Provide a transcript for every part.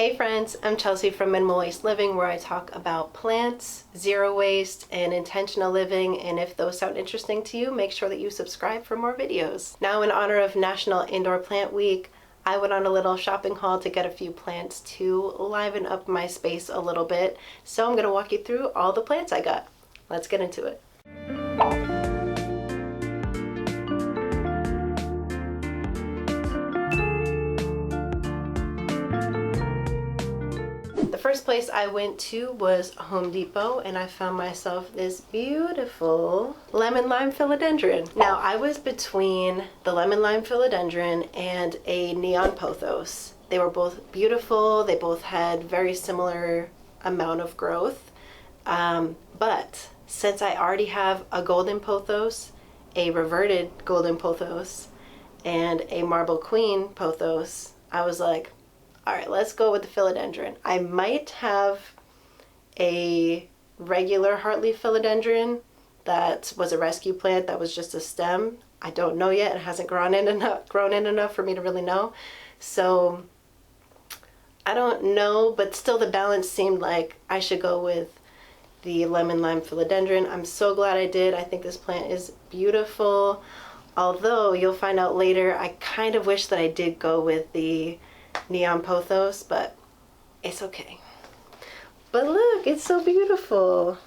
Hey friends, I'm Chelsea from Minimal Waste Living, where I talk about plants, zero waste, and intentional living. And if those sound interesting to you, make sure that you subscribe for more videos. Now, in honor of National Indoor Plant Week, I went on a little shopping haul to get a few plants to liven up my space a little bit. So I'm going to walk you through all the plants I got. Let's get into it. The first place I went to was Home Depot, and I found myself this beautiful lemon lime philodendron. Now, I was between the lemon lime philodendron and a neon pothos. They were both beautiful. They both had very similar amount of growth. But since I already have a golden pothos, a reverted golden pothos, and a marble queen pothos, I was like, all right, let's go with the philodendron. I might have a regular heartleaf philodendron that was a rescue plant that was just a stem. I don't know yet. It hasn't grown in enough for me to really know. So I don't know, but still the balance seemed like I should go with the lemon lime philodendron. I'm so glad I did. I think this plant is beautiful. Although you'll find out later, I kind of wish that I did go with the neon pothos, but it's okay. But look, it's so beautiful.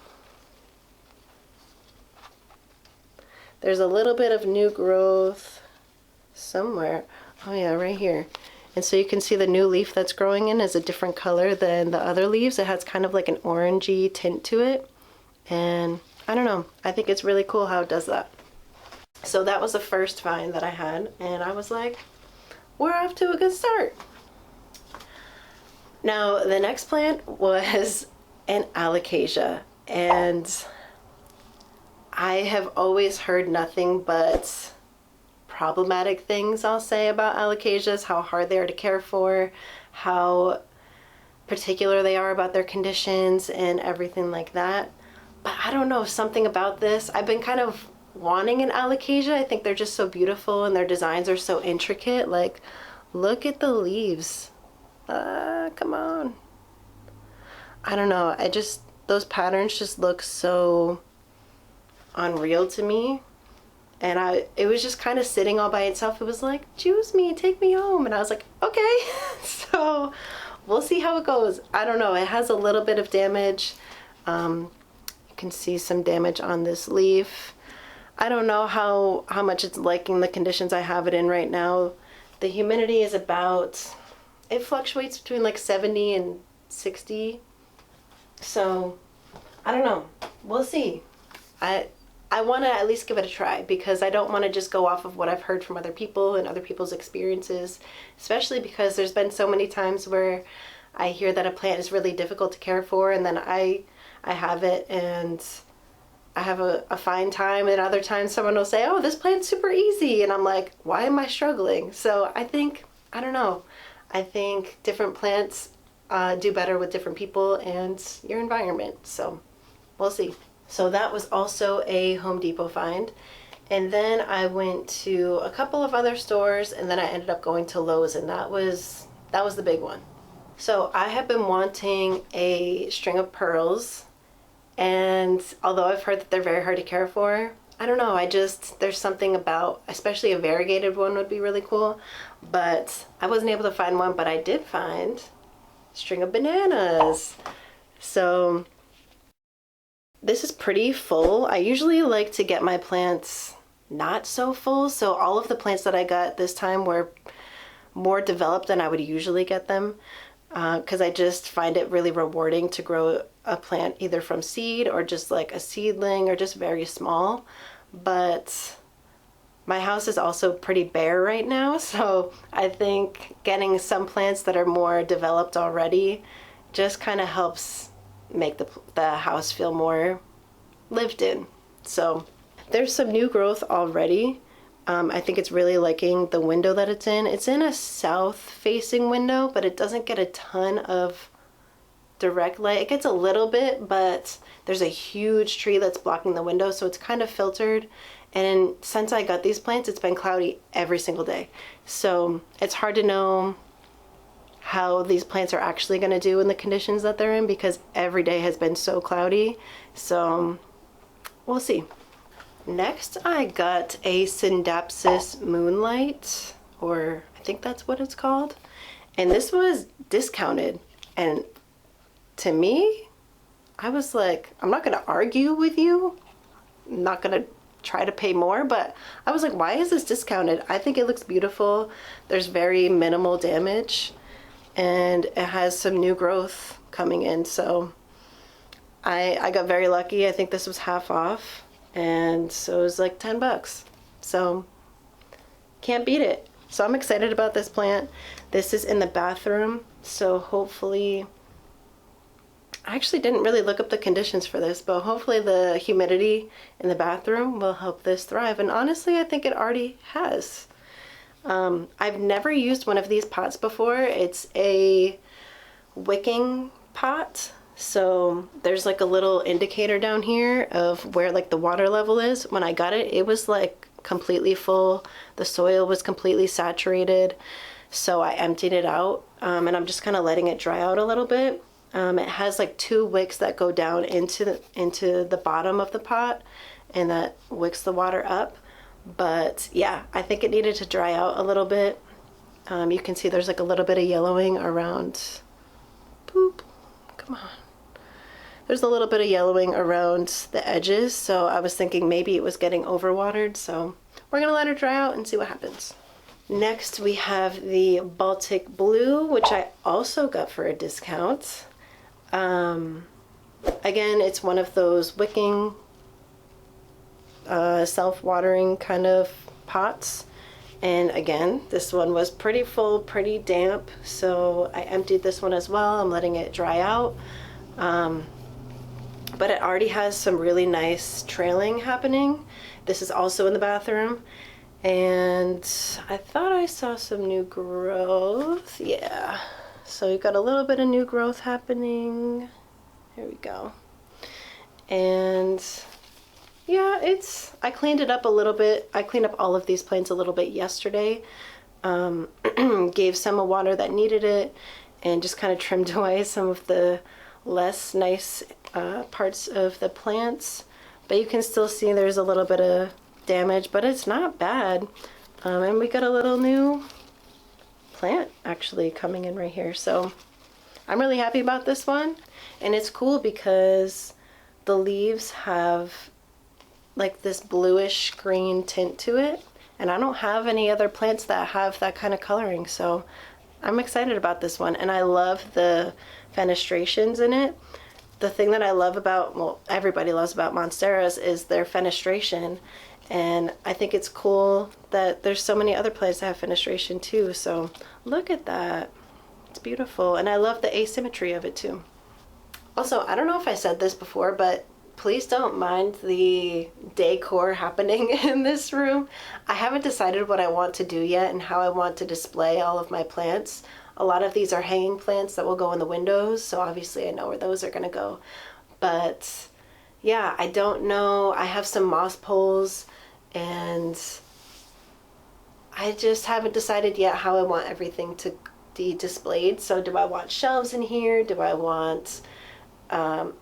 There's a little bit of new growth somewhere. Oh yeah, right here. And so you can see the new leaf that's growing in is a different color than the other leaves. It has kind of like an orangey tint to it. And I don't know, I think it's really cool how it does that. So that was the first find that I had, and I was like, we're off to a good start. Now, the next plant was an alocasia, and I have always heard nothing but problematic things, I'll say, about alocasias, how hard they are to care for, how particular they are about their conditions and everything like that. But I don't know, something about this. I've been kind of wanting an alocasia. I think they're just so beautiful and their designs are so intricate. Like, look at the leaves. Come on. I don't know. Those patterns just look so unreal to me. And it was just kind of sitting all by itself. It was like, choose me, take me home. And I was like, okay. So we'll see how it goes. I don't know. It has a little bit of damage. You can see some damage on this leaf. I don't know how much it's liking the conditions I have it in right now. The humidity is it fluctuates between like 70 and 60. So I don't know. We'll see. I want to at least give it a try, because I don't want to just go off of what I've heard from other people and other people's experiences, especially because there's been so many times where I hear that a plant is really difficult to care for, and then I have it and I have a fine time, and other times someone will say, oh, this plant's super easy, and I'm like, why am I struggling? So I don't know. I think different plants do better with different people and your environment. So we'll see. So that was also a Home Depot find. And then I went to a couple of other stores, and then I ended up going to Lowe's, and that was the big one. So I have been wanting a string of pearls, and although I've heard that they're very hard to care for, I don't know, there's something about, especially a variegated one would be really cool, but I wasn't able to find one, but I did find a string of bananas. So this is pretty full. I usually like to get my plants not so full, so all of the plants that I got this time were more developed than I would usually get them, because I just find it really rewarding to grow a plant either from seed or just like a seedling or just very small. But my house is also pretty bare right now, so I think getting some plants that are more developed already just kind of helps make the house feel more lived in. So there's some new growth already. I think it's really liking the window that it's in. It's in a south-facing window, but it doesn't get a ton of direct light. It gets a little bit, but there's a huge tree that's blocking the window, so it's kind of filtered. And since I got these plants, it's been cloudy every single day. So it's hard to know how these plants are actually going to do in the conditions that they're in, because every day has been so cloudy. So we'll see. Next, I got a Syndapsis Moonlight, or I think that's what it's called. And this was discounted. And to me, I was like, I'm not going to argue with you. I'm not going to try to pay more, but I was like, why is this discounted? I think it looks beautiful. There's very minimal damage, and it has some new growth coming in. So I got very lucky. I think this was half off, and so it was like 10 bucks. So can't beat it. So I'm excited about this plant. This is in the bathroom, so hopefully, I actually didn't really look up the conditions for this, but hopefully the humidity in the bathroom will help this thrive. And honestly, I think it already has. I've never used one of these pots before. It's a wicking pot. So there's like a little indicator down here of where like the water level is. When I got it, it was like completely full. The soil was completely saturated. So I emptied it out, and I'm just kind of letting it dry out a little bit. It has like 2 wicks that go down into the bottom of the pot, and that wicks the water up. But yeah, I think it needed to dry out a little bit. You can see there's like a little bit of yellowing around. Poop. Come on. There's a little bit of yellowing around the edges, so I was thinking maybe it was getting overwatered. So we're gonna let it dry out and see what happens. Next, we have the Baltic Blue, which I also got for a discount. Again, it's one of those wicking, self-watering kind of pots. And again, this one was pretty full, pretty damp, so I emptied this one as well. I'm letting it dry out. But it already has some really nice trailing happening. This is also in the bathroom. And I thought I saw some new growth. Yeah. So you've got a little bit of new growth happening. Here we go. And yeah, I cleaned it up a little bit. I cleaned up all of these plants a little bit yesterday. Gave some a water that needed it, and just kind of trimmed away some of the less nice parts of the plants. But you can still see there's a little bit of damage, but it's not bad. And we got a little new plant actually coming in right here. So I'm really happy about this one. And it's cool because the leaves have like this bluish green tint to it. And I don't have any other plants that have that kind of coloring. So I'm excited about this one. And I love the fenestrations in it. The thing that I love about, well, everybody loves about Monsteras is their fenestration. And I think it's cool that there's so many other plants that have fenestration too. So look at that. It's beautiful. And I love the asymmetry of it too. Also, I don't know if I said this before, but please don't mind the decor happening in this room. I haven't decided what I want to do yet and how I want to display all of my plants. A lot of these are hanging plants that will go in the windows, so obviously I know where those are going to go. But yeah, I don't know. I have some moss poles, and I just haven't decided yet how I want everything to be displayed. So do I want shelves in here? Do I want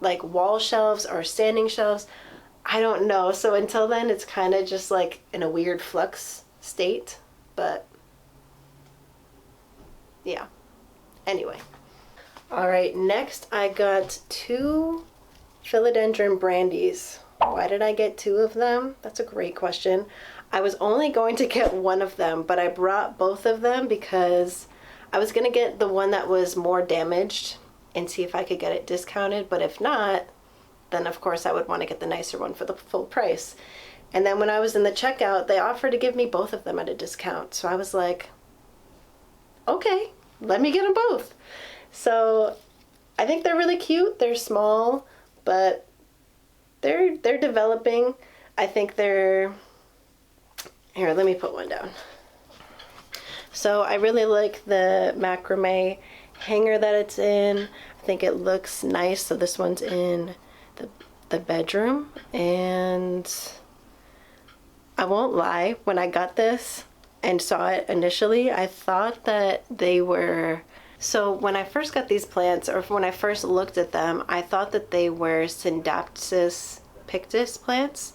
like wall shelves or standing shelves? I don't know. So until then, it's kind of just like in a weird flux state. But yeah. Anyway. All right. Next, I got 2 philodendron brandies. Why did I get 2 of them? That's a great question. I was only going to get one of them, but I brought both of them because I was going to get the one that was more damaged and see if I could get it discounted. But if not, then of course I would want to get the nicer one for the full price. And then when I was in the checkout, they offered to give me both of them at a discount. So I was like, okay, let me get them both. So I think they're really cute. They're small, but they're developing. I think they're, here, let me put one down. So I really like the macrame hanger that it's in. I think it looks nice. So this one's in the bedroom, and I won't lie, when I got this and saw it initially, I thought that they were So when I first got these plants, or when I first looked at them, I thought that they were Syndapsis pictus plants.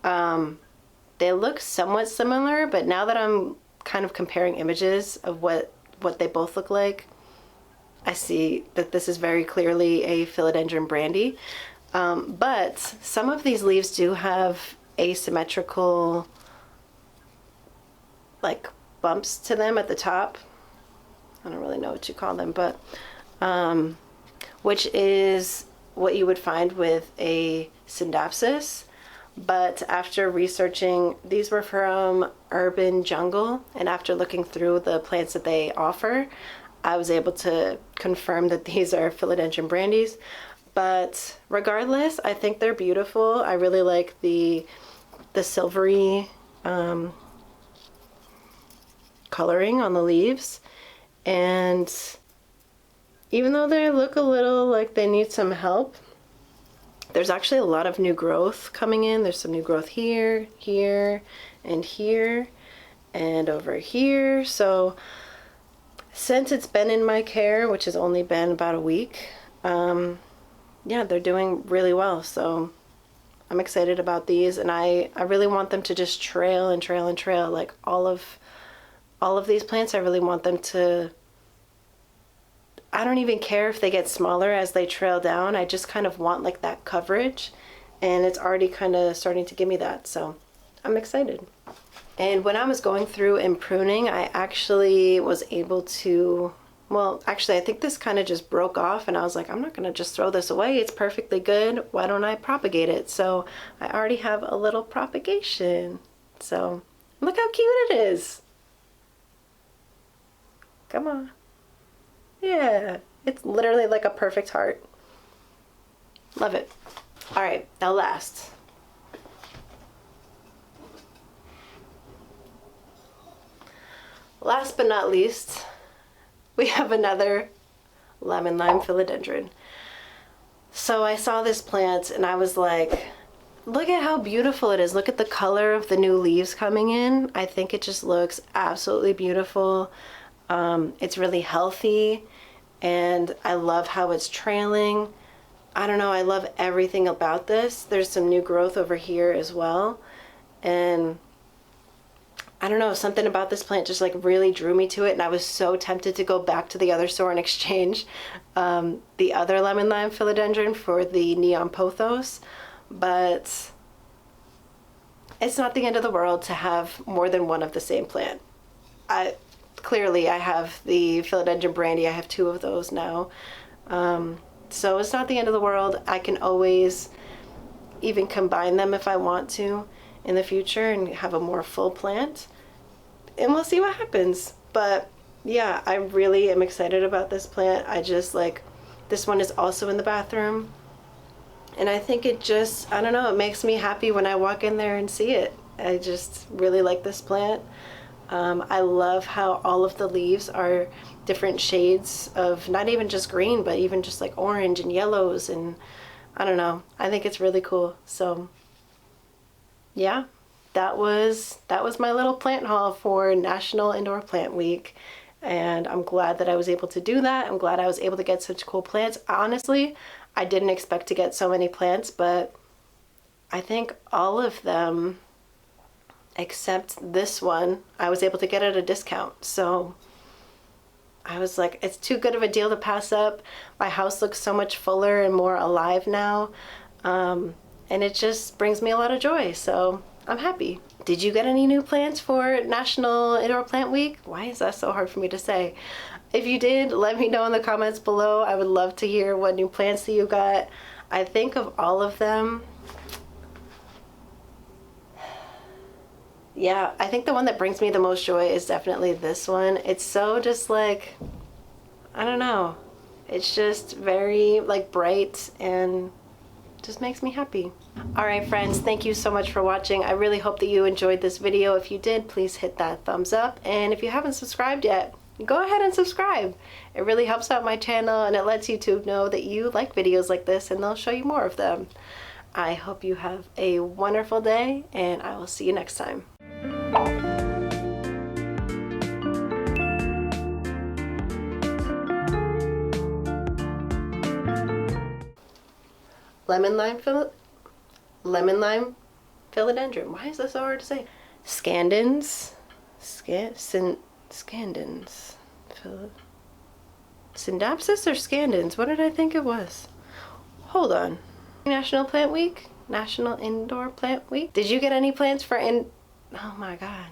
They look somewhat similar, but now that I'm kind of comparing images of what they both look like, I see that this is very clearly a Philodendron brandy. But some of these leaves do have asymmetrical like bumps to them at the top. I don't really know what you call them, but which is what you would find with a Syndapsis. But after researching, these were from Urban Jungle, and after looking through the plants that they offer, I was able to confirm that these are Philodendron brandies. But regardless, I think they're beautiful. I really like the silvery coloring on the leaves. And even though they look a little like they need some help, there's actually a lot of new growth coming in. There's some new growth here, here, and here, and over here. So since it's been in my care, which has only been about a week, yeah, they're doing really well. So I'm excited about these, and I really want them to just trail and trail and trail. Like all of these plants, I really want them to, I don't even care if they get smaller as they trail down. I just kind of want like that coverage, and it's already kind of starting to give me that. So I'm excited. And when I was going through and pruning, I actually was able to, well, actually I think this kind of just broke off, and I was like, I'm not gonna just throw this away. It's perfectly good. Why don't I propagate it? So I already have a little propagation. So look how cute it is. Come on. Yeah, it's literally like a perfect heart. Love it. All right, now last. Last but not least, we have another lemon lime philodendron. So I saw this plant and I was like, look at how beautiful it is. Look at the color of the new leaves coming in. I think it just looks absolutely beautiful. It's really healthy, and I love how it's trailing. I don't know, I love everything about this. There's some new growth over here as well, and I don't know, something about this plant just like really drew me to it, and I was so tempted to go back to the other store and exchange the other lemon lime philodendron for the neon pothos, but it's not the end of the world to have more than one of the same plant. Clearly I have the philodendron brandy. I have two of those now. So it's not the end of the world. I can always even combine them if I want to in the future and have a more full plant. And we'll see what happens. But yeah, I really am excited about this plant. I just like, this one is also in the bathroom. And I think it just, I don't know, it makes me happy when I walk in there and see it. I just really like this plant. I love how all of the leaves are different shades of not even just green, but even just like orange and yellows, and I don't know. I think it's really cool. So yeah, that was my little plant haul for National Indoor Plant Week, and I'm glad that I was able to do that. I'm glad I was able to get such cool plants. Honestly, I didn't expect to get so many plants, but I think all of them except this one, I was able to get at a discount. So I was like, it's too good of a deal to pass up. My house looks so much fuller and more alive now. And it just brings me a lot of joy. So I'm happy. Did you get any new plants for National Indoor Plant Week? Why is that so hard for me to say? If you did, let me know in the comments below. I would love to hear what new plants that you got. I think of all of them, yeah, I think the one that brings me the most joy is definitely this one. It's so just like, I don't know. It's just very like bright and just makes me happy. All right, friends, thank you so much for watching. I really hope that you enjoyed this video. If you did, please hit that thumbs up. And if you haven't subscribed yet, go ahead and subscribe. It really helps out my channel, and it lets YouTube know that you like videos like this, and they'll show you more of them. I hope you have a wonderful day, and I will see you next time. lemon lime philodendron. Why is this so hard to say? Scandens. Scandens. Syndapsis or Scandens? What did I think it was? Hold on. National Plant Week? National Indoor Plant Week? Did you get any plants for oh my god.